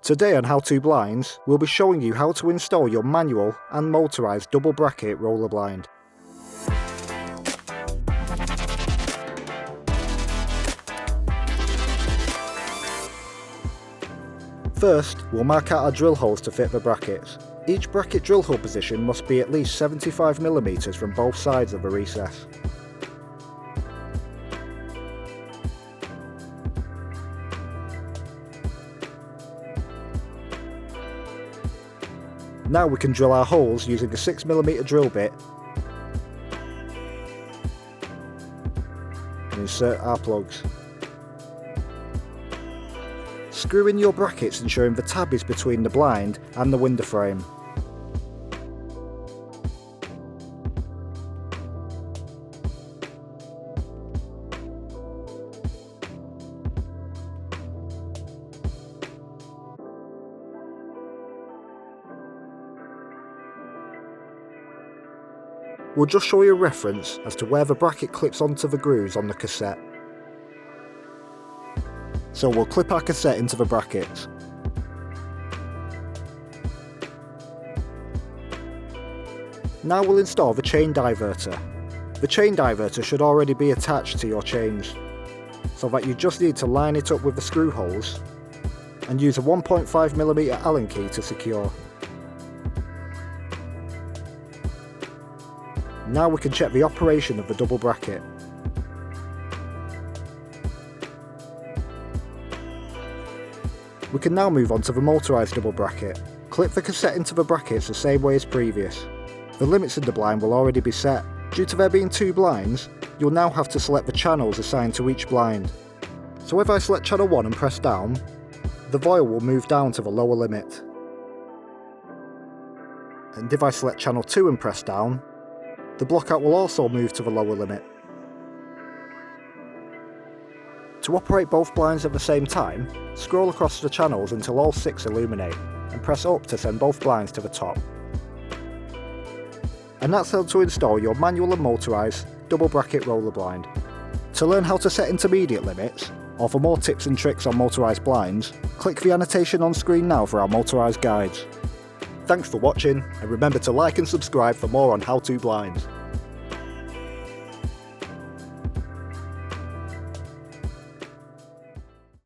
Today on How To Blinds, we'll be showing you how to install your manual and motorised double bracket roller blind. First, we'll mark out our drill holes to fit the brackets. Each bracket drill hole position must be at least 75mm from both sides of the recess. Now we can drill our holes using a 6mm drill bit and insert our plugs. Screw in your brackets ensuring the tab is between the blind and the window frame. We'll just show you a reference as to where the bracket clips onto the grooves on the cassette. So we'll clip our cassette into the brackets. Now we'll install the chain diverter. The chain diverter should already be attached to your chains, so that you just need to line it up with the screw holes and use a 1.5mm Allen key to secure. Now we can check the operation of the double bracket. We can now move on to the motorised double bracket. Clip the cassette into the brackets the same way as previous. The limits in the blind will already be set. Due to there being two blinds, you'll now have to select the channels assigned to each blind. So if I select channel 1 and press down, the voil will move down to the lower limit. And if I select channel 2 and press down, the blockout will also move to the lower limit. To operate both blinds at the same time, scroll across the channels until all 6 illuminate, and press up to send both blinds to the top. And that's how to install your manual and motorised double bracket roller blind. To learn how to set intermediate limits, or for more tips and tricks on motorised blinds, click the annotation on screen now for our motorised guides. Thanks for watching, and remember to like and subscribe for more on How To Blinds.